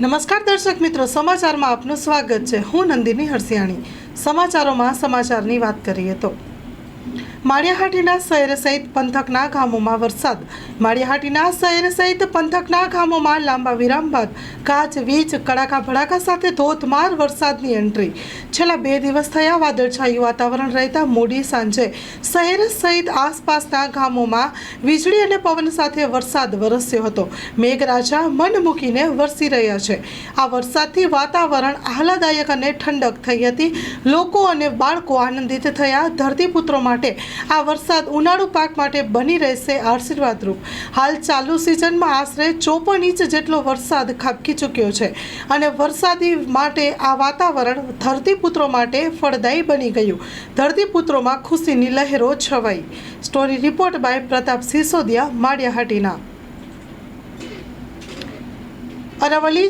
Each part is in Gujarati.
નમસ્કાર દર્શક મિત્રો, સમાચારમાં આપનું સ્વાગત છે। હું નંદિની હરસિયાણી। સમાચારોમાં સમાચારની વાત કરીએ તો માળિયાહાટીના શહેર સહિત પંથકના ગામોમાં વરસાદ। માળિયાહાટીના શહેર સહિત પંથકના ગામોમાં લાંબા વિરામ બાદ ગાજ વીજ કડાકા ભડાકા સાથે ધોધમાર વરસાદની એન્ટ્રી। છેલ્લા 2 દિવસ થયા વાદળછાયું વાતાવરણ રહેતા મોડી સાંજે શહેર સહિત આસપાસના ગામોમાં વીજળી અને પવન સાથે વરસાદ વરસ્યો હતો। મેઘરાજા મન મૂકીને વરસી રહ્યા છે। આ વરસાદથી વાતાવરણ આહલાદાયક અને ઠંડક થઈ હતી। લોકો અને બાળકો આનંદિત થયા। ધરતીપુત્રો માટે આ વરસાદ ઉનાળુ પાક માટે બની રહેશે આશીર્વાદરૂપ। હાલ ચાલુ સિઝનમાં આશરે 54 ઇંચ જેટલો વરસાદ ખાબકી ચૂક્યો છે અને વરસાદી માટે આ વાતાવરણ ધરતીપુત્રો માટે ફળદાયી બની ગયું। ધરતીપુત્રોમાં ખુશીની લહેરો છવાઈ। Story report by Pratap Sisodia, Maliya Hatina. Aravalli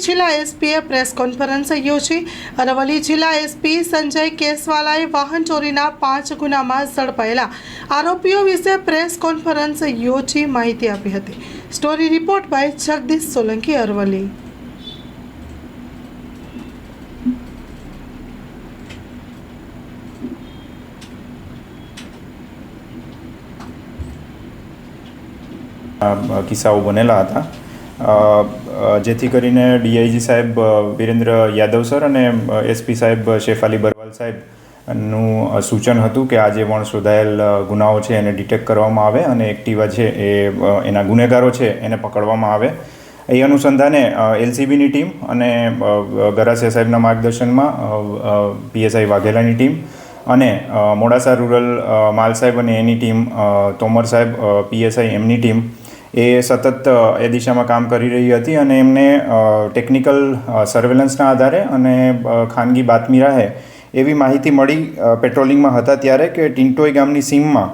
જિલ્લા એસપીએ પ્રેસ કોન્ફરન્સ યોજી। અરવલ્લી જિલ્લા એસપી સંજય કેસવાલાએ વાહન ચોરીના 5 ગુનામાં ઝડપાયેલા આરોપીઓ વિશે પ્રેસ કોન્ફરન્સ યોજી માહિતી આપી હતી। Story report by Jagdish Solanki, Aravalli. કિસ્સાઓ બનેલા હતા, જેથી કરીને ડીઆઈજી સાહેબ વિરેન્દ્ર યાદવ સર અને એસપી સાહેબ શેફાલી બરવાલ સાહેબનું સૂચન હતું કે આ જે પણ શોધાયેલ ગુનાઓ છે એને ડિટેક્ટ કરવામાં આવે અને એક્ટિવા છે એ એના ગુનેગારો છે એને પકડવામાં આવે। એ અનુસંધાને એલસીબીની ટીમ અને ગરાસિયા સાહેબના માર્ગદર્શનમાં પીએસઆઈ વાઘેલાની ટીમ અને મોડાસા રૂરલ માલ સાહેબ અને એની ટીમ, તોમર સાહેબ પીએસઆઈ એમની ટીમ એ સતત એ દિશામાં કામ કરી રહી હતી અને એમને ટેકનિકલ સર્વેલન્સના આધારે અને ખાનગી બાતમી રાહે એવી માહિતી મળી પેટ્રોલિંગમાં હતા ત્યારે કે ટિન્ટોઈ ગામની સીમમાં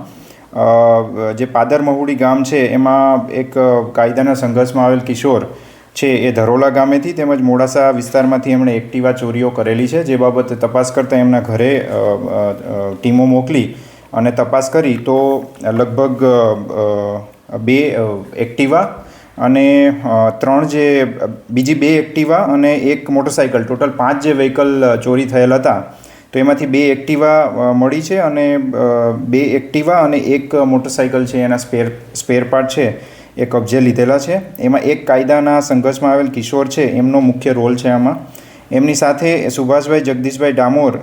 જે પાદર મહુડી ગામ છે એમાં એક કાયદાના સંઘર્ષમાં આવેલ કિશોર છે એ ધરોલા ગામેથી તેમજ મોડાસા વિસ્તારમાંથી એમણે એક્ટિવા ચોરીઓ કરેલી છે, જે બાબતે તપાસ કરતાં એમના ઘરે ટીમો મોકલી અને તપાસ કરી તો લગભગ 2 એક્ટિવા અને 3 જે બીજી 2 એક્ટિવા અને 1 મોટરસાઇકલ, ટોટલ 5 જે વ્હીકલ ચોરી થયેલ હતા તો એમાંથી 2 એક્ટિવા મળી છે અને 2 એક્ટિવા અને 1 મોટરસાઇકલ છે એના સ્પેર પાર્ટ છે એ કબજે લીધેલા છે। એમાં એક કાયદાના સંઘર્ષમાં આવેલ કિશોર છે એમનો મુખ્ય રોલ છે આમાં। એમની સાથે સુભાષભાઈ જગદીશભાઈ ડામોર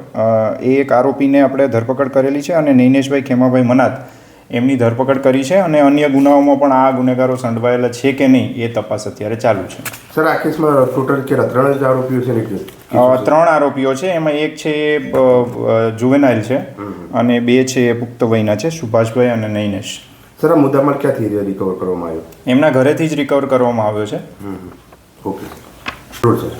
એ એક આરોપીને આપણે ધરપકડ કરેલી છે અને નૈનેશભાઈ ખેમાભાઈ મનાત એમની ધરપકડ કરી છે અને અન્ય ગુનાઓમાં પણ આ ગુનેગારો સંડવાયેલા છે કે નહીં એ તપાસ અત્યારે ચાલુ છે। સર, આ કેસમાં ટોટલ કેટલા 3 આરોપીઓ છે? 3 આરોપીઓ છે, એમાં એક છે જુવેનાઇલ છે અને 2 છે પુખ્ત વયના છે, સુભાષભાઈ અને નૈનેશ। સર, આ મુદ્દામાલ ક્યાંથી રિકવર કરવામાં આવ્યો? એમના ઘરેથી જ રિકવર કરવામાં આવ્યો છે। Okay sir.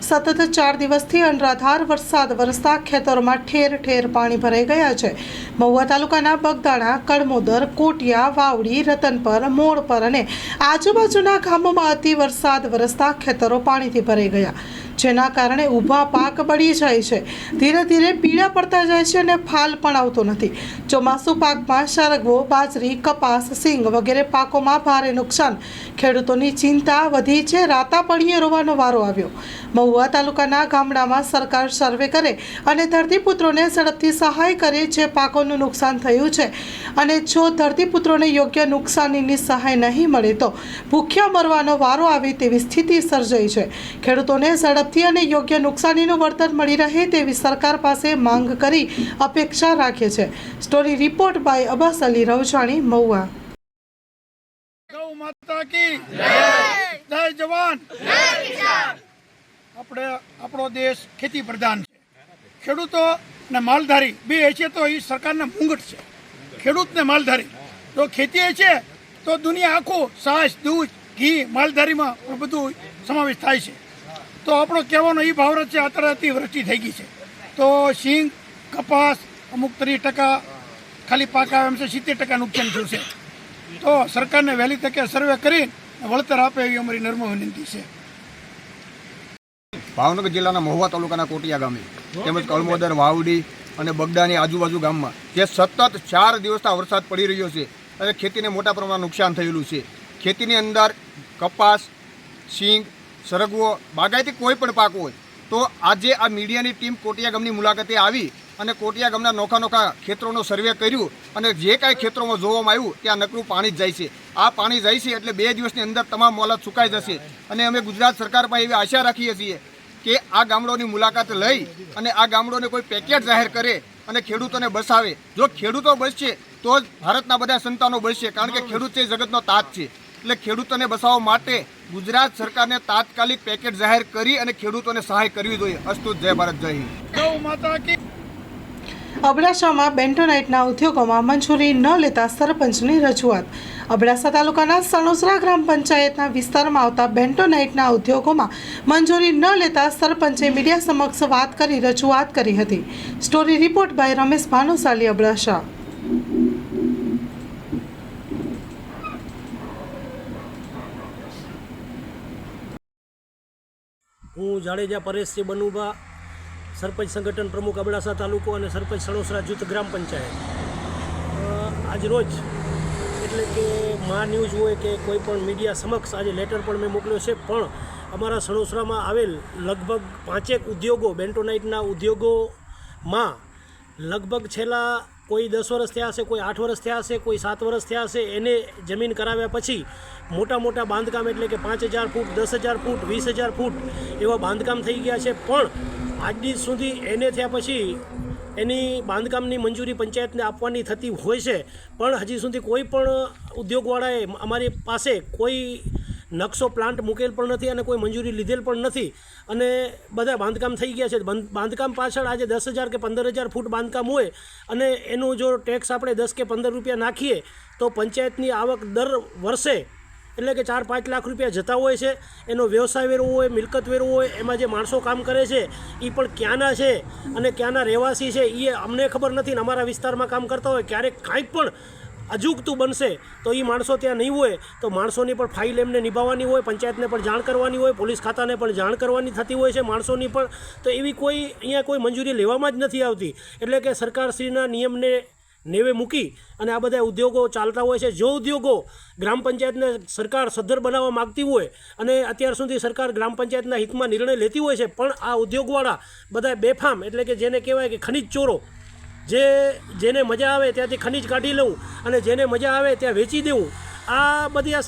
સતત 4 દિવસથી અનરાધાર વરસાદ વરસતા ખેતરોમાં ઠેર ઠેર પાણી ભરાઈ ગયા છે। મહુવા તાલુકાના બગદાણા, કડમોદર, કોટિયા, વાવડી, રતનપર, મોડપર અને આજુબાજુના ગામોમાં અતિ વરસાદ વરસતા ખેતરો પાણીથી ભરાઈ ગયા, જેના કારણે ઊભા પાક બળી જાય છે, ધીરે ધીરે પીળા પડતા જાય છે અને ફાલ પણ આવતો નથી। ચોમાસુ પાકમાં સરગવો, બાજરી, કપાસ, સિંગ વગેરે પાકોમાં ભારે નુકસાન। ખેડૂતોની ચિંતા વધી છે। રાતા પડીએ રોવાનો વારો આવ્યો। મહુવા તાલુકાના ગામડામાં સરકાર સર્વે કરે અને ધરતીપુત્રોને ઝડપથી સહાય કરે જે પાકોનું નુકસાન થયું છે, અને જો ધરતીપુત્રોને યોગ્ય નુકસાનીની સહાય નહીં મળે તો ભૂખ્યા મરવાનો વારો આવે તેવી સ્થિતિ સર્જાઈ છે। ખેડૂતોને ઝડપથી અને યોગ્ય નુકસાનીનું વળતર મળી રહે તેવી સરકાર પાસે માંગ કરી અપેક્ષા રાખે છે। Story report by Abbas Ali Ravjani, Mahuva. ગૌ માતા કી જય, જય જવાન જય કિસાન। આપણો દેશ ખેતી પ્રધાન છે। ખેડૂતો ને માલધારી બે છે તો એ સરકારના મુંગટ છે। ખેડૂત ને માલધારી તો ખેતી છે તો દુનિયા આખું છાશ, દૂધ, ઘી, માલધારીમાં બધું સમાવેશ થાય છે। તો આપણો કહેવાનો એ ભાવરત છે, અત્યારે અતિવૃષ્ટિ થઈ ગઈ છે તો સિંગ, કપાસ અમુક 30% ખાલી પાક આવે એમ છે, 70% નુકસાન થયું છે। તો સરકારને વહેલી તકે સર્વે કરી વળતર આપે એવી અમારી નમ્ર વિનંતી છે। ભાવનગર જિલ્લાના મહુવા તાલુકાના કોટિયા ગામે તેમજ કળમોદર, વાવડી, અને બગડાની આજુબાજુ ગામમાં જે સતત 4 દિવસના વરસાદ પડી રહ્યો છે અને ખેતીને મોટા પ્રમાણમાં નુકસાન થયેલું છે. ખેતીની અંદર કપાસ, સિંગ, સરગવો, બાગાયતી કોઈ પણ પાક હોય તો આજે આ મીડિયાની ટીમ કોટિયા ગામની મુલાકાતે આવી અને કોટિયા ગામના નોખા ખેતરોનો સર્વે કર્યું અને જે કાંઈ ખેતરોમાં જોવામાં આવ્યું ત્યાં નકરું પાણી જ જાય છે. આ પાણી જાય છે એટલે 2 દિવસની અંદર તમામ મોલાદ સુકાઈ જશે અને અમે ગુજરાત સરકાર પાસે એવી આશા રાખીએ છીએ કે આ ગામડોની મુલાકાત લઈ અને આ ગામડોને કોઈ પેકેજ જાહેર કરે અને ખેડૂતોને બસાવે. જો ખેડૂતો બસશે તો જ ભારતના બધા સંતાનો બસશે, કારણ કે ખેડૂત છે જગતનો તાજ છે. એટલે ખેડૂતોને બસાવવા માટે ગુજરાત સરકારને તાત્કાલિક પેકેજ જાહેર કરી અને ખેડૂતોને સહાય કરવી જોઈએ. અસ્તુ, જય ભારત, જય હિન્દ. ગૌ માતા કી. અબડાસામાં બેન્ટોનાઇટના ઉદ્યોગોમાં મંજૂરી ન લેતા સરપંચની રજૂઆત. અબડાસા તાલુકાના સણોસરા ગ્રામ પંચાયતના વિસ્તારમાં આવતા બેન્ટોનાઇટના ઉદ્યોગોમાં મંજૂરી ન લેતા સરપંચે મીડિયા સમક્ષ વાત કરી રજૂઆત કરી હતી. Story report by Ramesh Bhanushali, Abdasa. હું જાડેજા પરેશજી બનુભા, સરપંચ સંગઠન પ્રમુખ અબડાસા તાલુકો અને સરપંચ સણોસરા જૂથ ગ્રામ પંચાયત. આજ રોજ એટલે કે મા ન્યૂઝ હોય કે કોઈ પણ મીડિયા સમક્ષ આજે લેટર પણ મેં મોકલ્યો છે, પણ અમારા સણોસરામાં આવેલ લગભગ 5 ઉદ્યોગો, બેન્ટોનાઇટના ઉદ્યોગોમાં લગભગ છેલ્લા કોઈ 10 વર્ષ થયા હશે, કોઈ 8 વર્ષ થયા હશે, કોઈ 7 વર્ષ થયા હશે. એને જમીન કરાવ્યા પછી મોટા બાંધકામ એટલે કે 5,000 ફૂટ, 10,000 ફૂટ, 20,000 ફૂટ એવા બાંધકામ થઈ ગયા છે, પણ આજ દિવસ સુધી એને થયા પછી એની બાંધકામની મંજૂરી પંચાયતને આપવાની થતી હોય છે, પણ હજી સુધી કોઈ પણ ઉદ્યોગવાળાએ અમારી પાસે કોઈ નકશો પ્લાન્ટ મૂકેલ પણ નથી અને કોઈ મંજૂરી લીધેલ પણ નથી અને બધા બાંધકામ થઈ ગયા છે. બાંધકામ પાછળ આજે 10,000 કે 15,000 ફૂટ બાંધકામ હોય અને એનું જો ટેક્સ આપણે 10 કે 15 રૂપિયા નાખીએ તો પંચાયતની આવક દર વર્ષે એટલે કે 4-5 લાખ રૂપિયા જતા હોય છે. એનો વ્યવસાય વેરો હોય, મિલકત વેરો હોય, એમાં જે માણસો કામ કરે છે એ પણ ક્યાંના છે અને ક્યાંના રહેવાસી છે એ અમને ખબર નથી ને અમારા વિસ્તારમાં કામ કરતા હોય ક્યારેક કાંઈક પણ અજુગતું બનશે તો એ માણસો ત્યાં નહીં હોય તો માણસોની પણ ફાઇલ એમને નિભાવવાની હોય, પંચાયતને પણ જાણ કરવાની હોય, પોલીસ ખાતાને પણ જાણ કરવાની થતી હોય છે માણસોની પણ. તો એવી કોઈ અહીંયા કોઈ મંજૂરી લેવામાં જ નથી આવતી. એટલે કે સરકારશ્રીના નિયમને નેવે મૂકી અને આ બધા ઉદ્યોગો ચાલતા હોય છે. જો ઉદ્યોગો ગ્રામ પંચાયતને સરકાર સદ્ધર બનાવવા માગતી હોય અને અત્યાર સુધી સરકાર ગ્રામ પંચાયતના હિતમાં નિર્ણય લેતી હોય છે, પણ આ ઉદ્યોગવાળા બધા બેફામ એટલે કે જેને કહેવાય કે ખનીજ ચોરો, જેને મજા આવે ત્યાંથી ખનીજ કાઢી લઉં અને જેને મજા આવે ત્યાં વેચી દેવું, આ બધી આ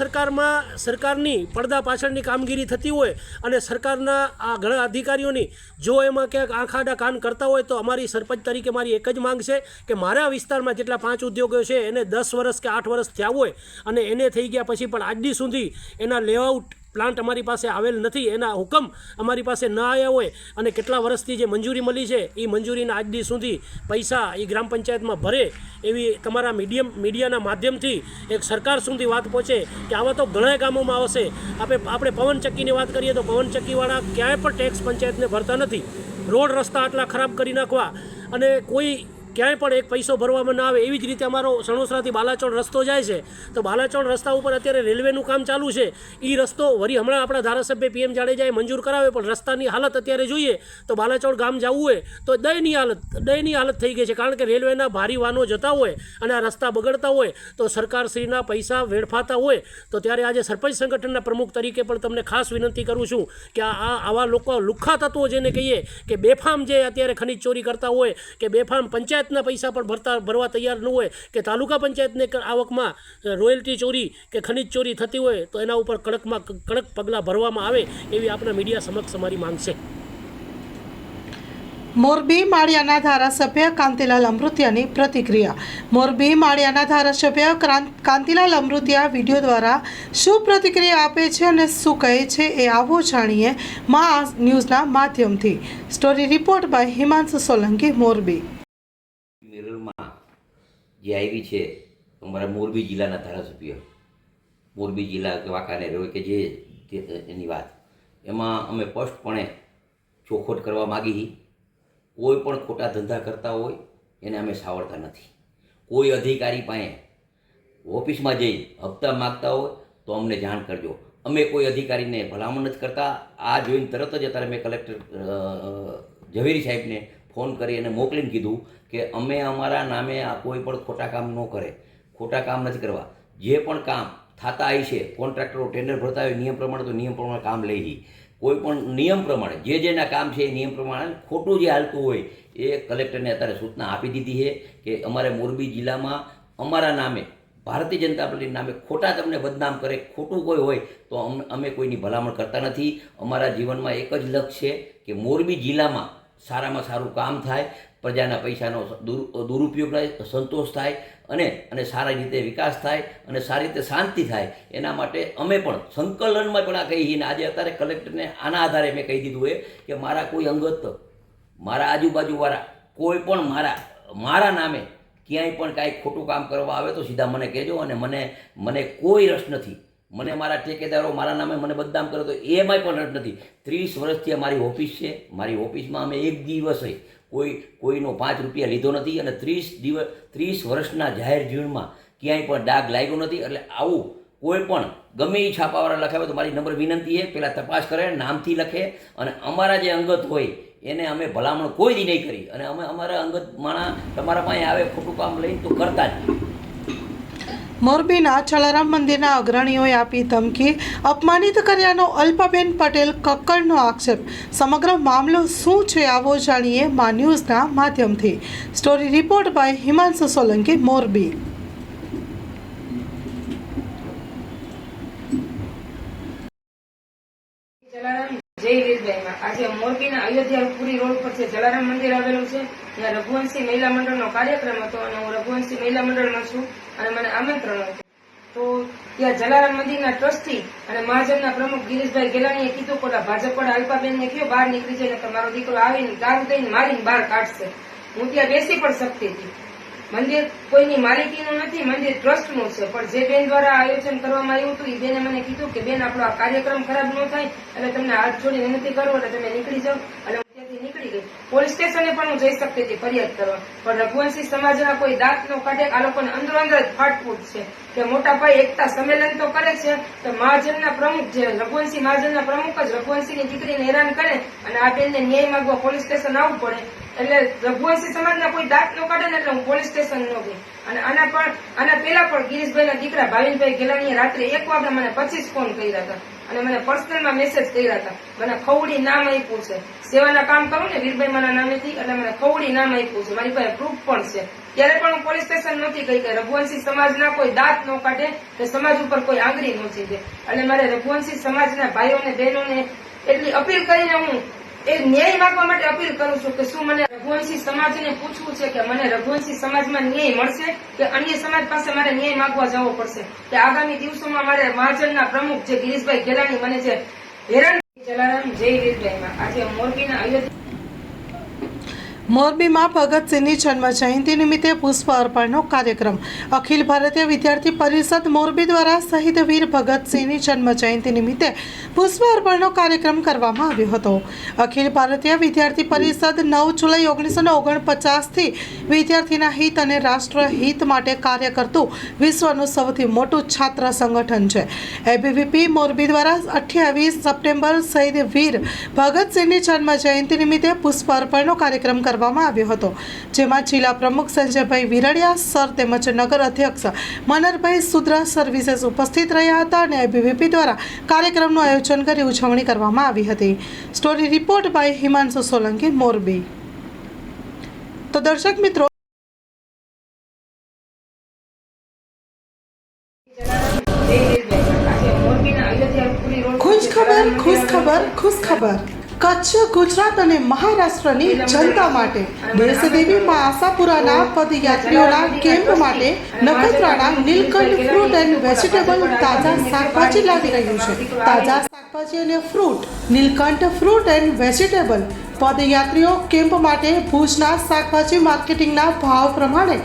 સરકારની પડદા પાછળની કામગીરી થતી હોય અને સરકારના આ ઘણા અધિકારીઓની જો એમાં ક્યાંક આંખ આડા કાન કરતા હોય તો અમારી સરપંચ તરીકે મારી એક જ માંગ છે કે મારા વિસ્તારમાં જેટલા 5 ઉદ્યોગો છે એને 10 વર્ષ કે 8 વર્ષ થયા હોય અને એને થઈ ગયા પછી પણ આજ દી સુધી એના લેઆઉટ પ્લાન્ટ અમારી પાસે આવેલ નથી, એના હુકમ અમારી પાસે ન આવ્યા હોય અને કેટલા વર્ષથી જે મંજૂરી મળી છે એ મંજૂરીના આજ દી સુધી પૈસા એ ગ્રામ પંચાયતમાં ભરે એવી તમારા મીડિયાના માધ્યમથી એક સરકાર સુધી વાત પહોંચે કે આવા તો ઘણા ગામોમાં આવશે. આપણે પવનચક્કીની વાત કરીએ તો પવનચક્કીવાળા ક્યાંય પણ ટેક્સ પંચાયતને ભરતા નથી. રોડ રસ્તા આટલા ખરાબ કરી નાખવા અને કોઈ ક્યાંય પણ એક પૈસો ભરવામાં ના આવે. એવી જ રીતે અમારો સણોસરાથી બાલાચોડ રસ્તો જાય છે તો બાલાચોડ રસ્તા ઉપર અત્યારે રેલવેનું કામ ચાલુ છે. એ રસ્તો વળી હમણાં આપણા ધારાસભ્ય PM જાડેજાએ મંજૂર કરાવ્યો, પણ રસ્તાની હાલત અત્યારે જોઈએ તો બાલાચોડ ગામ જવું હોય તો દયનીય હાલત થઈ ગઈ છે, કારણ કે રેલવેના ભારી વાહનો જતા હોય અને આ રસ્તા બગડતા હોય તો સરકારશ્રીના પૈસા વેડફાતા હોય. તો ત્યારે આજે સરપંચ સંગઠનના પ્રમુખ તરીકે પણ તમને ખાસ વિનંતી કરું છું કે આવા લોકો લુખ્ખા તત્વો જેને કહીએ કે બેફામ જે અત્યારે ખનીજ ચોરી કરતા હોય કે બેફામ પંચાયતના પૈસા પણ ભરવા તૈયાર ન હોય કે તાલુકા પંચાયતને આવકમાં રોયલ્ટી ચોરી કે ખનીજ ચોરી થતી હોય તો એના ઉપર કડક પગલાં ભરવામાં આવે એવી આપણા મીડિયા સમક્ષ અમારી માંગ છે. મોરબી માળિયાના ધારાસભ્ય કાંતિલાલ અમૃતિયાની પ્રતિક્રિયા. મોરબી માળિયાના ધારાસભ્ય કાંતિલાલ અમૃતિયા વિડીયો દ્વારા શું પ્રતિક્રિયા આપે છે અને શું કહે છે એ આવો જાણીએ મા ન્યૂઝના માધ્યમથી. Story report by Himanshu Solanki, Morbi. મિરરમાં જે આવી છે અમારા મોરબી જિલ્લાના ધારાસભ્ય, મોરબી જિલ્લા કે વાંકાનેર હોય કે જે એની વાત, એમાં અમે સ્પષ્ટપણે ચોખવટ કરવા માગી. કોઈ પણ ખોટા ધંધા કરતા હોય એને અમે સાવરતા નથી. કોઈ અધિકારી પાસે ઓફિસમાં જઈ હપ્તા માગતા હોય તો અમને જાણ કરજો. અમે કોઈ અધિકારીને ભલામણ નથી કરતા. આ જોઈને તરત જ અત્યારે મેં કલેક્ટર ઝવેરી સાહેબને ફોન કરી અને મોકલીને કીધું કે અમે અમારા નામે આ કોઈ પણ ખોટા કામ ન કરે, ખોટા કામ નથી કરવા. જે પણ કામ થતા હોય છે, કોન્ટ્રાક્ટરો ટેન્ડર ભરતા હોય નિયમ પ્રમાણે તો નિયમ પ્રમાણે કામ લઈ જઈએ. કોઈ પણ નિયમ પ્રમાણે જેના કામ છે એ નિયમ પ્રમાણે ખોટું જે હાલતું હોય એ કલેક્ટરને અત્યારે સૂચના આપી દીધી છે કે અમારે મોરબી જિલ્લામાં અમારા નામે, ભારતીય જનતા પાર્ટીના નામે ખોટા તમને બદનામ કરે, ખોટું કોઈ હોય તો અમે કોઈની ભલામણ કરતા નથી. અમારા જીવનમાં એક જ લક્ષ્ય છે કે મોરબી જિલ્લામાં સારામાં સારું કામ થાય, પ્રજાના પૈસાનો દુરુપયોગ થાય, સંતોષ થાય અને સારી રીતે વિકાસ થાય અને સારી રીતે શાંતિ થાય. એના માટે અમે પણ સંકલનમાં પણ આ કહીએ. આજે અત્યારે કલેક્ટરને આના આધારે મેં કહી દીધું કે મારા કોઈ અંગત, મારા આજુબાજુવાળા કોઈ પણ મારા નામે ક્યાંય પણ કાંઈ ખોટું કામ કરવા આવે તો સીધા મને કહેજો. અને મને કોઈ રસ નથી. મને મારા ઠેકેદારો મારા નામે મને બદનામ કરે તો એમાંય પણ રસ નથી. 30 વર્ષથી મારી ઓફિસ છે. મારી ઓફિસમાં અમે એક દિવસે કોઈનો 5 રૂપિયા લીધો નથી અને 30 વર્ષના જાહેર જીવનમાં ક્યાંય પણ ડાઘ લાગ્યો નથી. એટલે આવું કોઈ પણ ગમે એ છાપાવાળા લખાવે તો મારી નમ્ર વિનંતી છે, પહેલાં તપાસ કરે, નામથી લખે અને અમારા જે અંગત હોય એને અમે ભલામણ કોઈ દી નહીં કરી. અને અમે અમારા અંગત માણા તમારા પાસે આવે ખોટું કામ લઈને તો કરતા જ. મોરબીના જલારામ મંદિરના અગ્રણીઓએ આપી ધમકી, અપમાનિત કર્યાનો અલ્પાબેન પટેલ કક્કડનો આક્ષેપ. સમગ્ર મામલો શું છે આવો જાણીએ મા ન્યૂઝના માધ્યમથી. Story report by Himanshu Solanki, Morbi. Jalaram જય વીરભાઈમાં આજે મોરબીના અયોધ્યાપુરી રોડ પર છે જલારામ મંદિર આવેલું છે. ત્યાં રઘુવંશી મહિલા મંડળનો કાર્યક્રમ હતો અને હું રઘુવંશી મહિલા મંડળમાં છું અને મને આમંત્રણ હતું. તો ત્યાં જલારામ મંદિરના ટ્રસ્ટી અને મહાજનના પ્રમુખ ગિરીશભાઈ ગેલાણીએ કીધું કે ભાજપવાળા અલ્પાબેનને કયો બહાર નીકળી જાય કે મારો દીકરો આવીને દારૂ દઈને મારીને બહાર કાઢશે. હું ત્યાં બેસી પણ શકતી હતી. મંદિર કોઈની માલિકીનું નથી, મંદિર ટ્રસ્ટનું છે. પણ જે બેન દ્વારા આયોજન કરવામાં આવ્યું હતું એ બેને મને કીધું કે બેન આપણો આ કાર્યક્રમ ખરાબ ન થાય એટલે તમને હાથ જોડી વિનંતી કરું એટલે તમે નીકળી જાઓ. એટલે હું ત્યાંથી નીકળી ગઈ. પોલીસ સ્ટેશને પણ હું જઈ શકતી હતી ફરિયાદ કરવા, પણ રઘુવંશી સમાજના કોઈ દાંત નો કાઢે. આ લોકોને અંદરો અંદર જ ફાટફૂટ છે કે મોટા ભાઈ એકતા સંમેલન તો કરે છે તો મહાજનના પ્રમુખ જે રઘુવંશી મહાજનના પ્રમુખ જ રઘુવંશીની દીકરીને હેરાન કરે અને આ બેનને ન્યાય માંગવા પોલીસ સ્ટેશન આવવું પડે. એટલે રઘુવંશી સમાજના કોઈ દાંત નો કાઢે ને એટલે હું પોલીસ સ્ટેશન ન ગઈ. અને આના પહેલા પણ ગિરીશભાઈના દીકરા ભાવિનભાઈ ગેલાણીએ રાત્રે 1 વાગે મને 25 ફોન કર્યા હતા અને મને પર્સનલમાં મેસેજ કર્યા હતા. મને ખવડી નામ આપ્યું છે, સેવાના કામ કરું ને વીરભાઈ મારા નામેથી, એટલે મને ખવડી નામ આપ્યું છે. મારી પાસે પ્રૂફ પણ છે. ત્યારે પણ હું પોલીસ સ્ટેશન નહોતી ગઈ કે રઘુવંશી સમાજના કોઈ દાંત ન કાઢે કે સમાજ ઉપર કોઈ આંગળી નહોતી દે. એટલે મારે રઘુવંશી સમાજના ભાઈઓને બહેનોને એટલી અપીલ કરીને હું એ ન્યાય માંગવા માટે અપીલ કરું છું કે શું મને રઘુવંશી સમાજને પૂછવું છે કે મને રઘુવંશી સમાજમાં ન્યાય મળશે કે અન્ય સમાજ પાસે મારે ન્યાય માંગવા જવો પડશે. કે આગામી દિવસોમાં મારે મહાજનના પ્રમુખ જે ગિરીશભાઈ ગેલાણી મને જે હેરાન. જલારામ જય વીરભાઈમાં આજે મોરબીના અયોધ્યા મોરબીમાં ભગતસિંહની જન્મ જયંતિ નિમિત્તે પુષ્પ અર્પણનો કાર્યક્રમ. અખિલ ભારતીય વિદ્યાર્થી પરિષદ મોરબી દ્વારા શહીદ વીર ભગતસિંહની જન્મ જયંતિ નિમિત્તે પુષ્પ અર્પણનો કાર્યક્રમ કરવામાં આવ્યો હતો. અખિલ ભારતીય વિદ્યાર્થી પરિષદ 9 જુલાઈ 1949થી વિદ્યાર્થીના હિત અને રાષ્ટ્રહિત માટે કાર્ય કરતું વિશ્વનું સૌથી મોટું છાત્ર સંગઠન છે. એબીવીપી મોરબી દ્વારા 28 સપ્ટેમ્બર શહીદ વીર ભગતસિંહની જન્મ જયંતિ નિમિત્તે પુષ્પ અર્પણનો કાર્યક્રમ કરવામાં આવ્યો હતો, જેમાં જિલ્લા પ્રમુખ સંજયભાઈ વિરડિયા સર તેમજ નગર અધ્યક્ષ મનરભાઈ સુદ્રા સર વિશેષ ઉપસ્થિત રહ્યા હતા અને એબીવીપી દ્વારા કાર્યક્રમનું આયોજન કરી ઉજવણી કરવામાં આવી હતી. Story report by Himanshu Solanki, Morbi. તો દર્શક મિત્રો, ખુશખબર કચ્છ, ગુજરાત અને મહારાષ્ટ્રની જનતા માટે દેશદેવી મા આશાપુરાના પદયાત્રીઓના કેમ્પ માટે Nakhatrana Nilkanth fruit and vegetable તાજા શાકભાજી લાવી રહ્યું છે. તાજા શાકભાજી અને fruit Nilkanth fruit and vegetable પદયાત્રીઓ કેમ્પ માટે ભુજના શાકભાજી માર્કેટિંગના ભાવ પ્રમાણે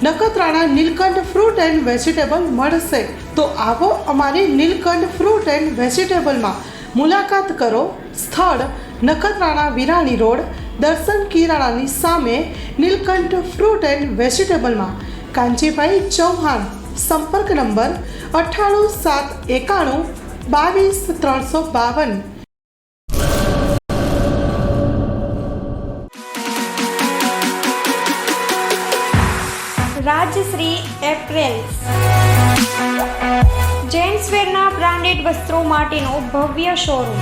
Nakhatrana Nilkanth fruit and vegetable મળશે. તો આવો અમારી નીલકંઠ ફ્રૂટ એન્ડ વેજીટેબલમાં મુલાકાત કરો. સ્થળ નખત્રાણા વિરાણી રોડ, દર્શન કિરાણાની સામે, નીલકંઠ ફ્રૂટ એન્ડ વેજીટેબલમાં. કાંજીભાઈ ચૌહાણ. સંપર્ક નંબર 98 791 22 352. રાજશ્રી એપ્રેલ્સ. જેન્ટ્સવેરના બ્રાન્ડેડ વસ્ત્રો માટેનો ભવ્ય showroom.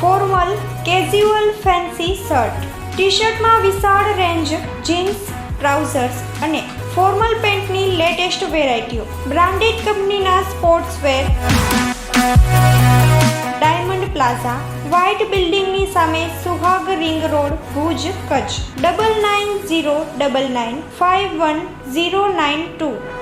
Formal, casual, fancy shirt, T શર્ટમાં વિશાળ રેન્જ, જીન્સ, ટ્રાઉઝર્સ અને ફોર્મલ પેન્ટની લેટેસ્ટ વેરાયટીઓ. બ્રાન્ડેડ કંપનીના સ્પોર્ટ્સવેર. ડાયમંડ પ્લાઝા, વ્હાઇટ બિલ્ડિંગની સામે, સુહાગ રિંગ રોડ, ભુજ, કચ્છ. 9909951092.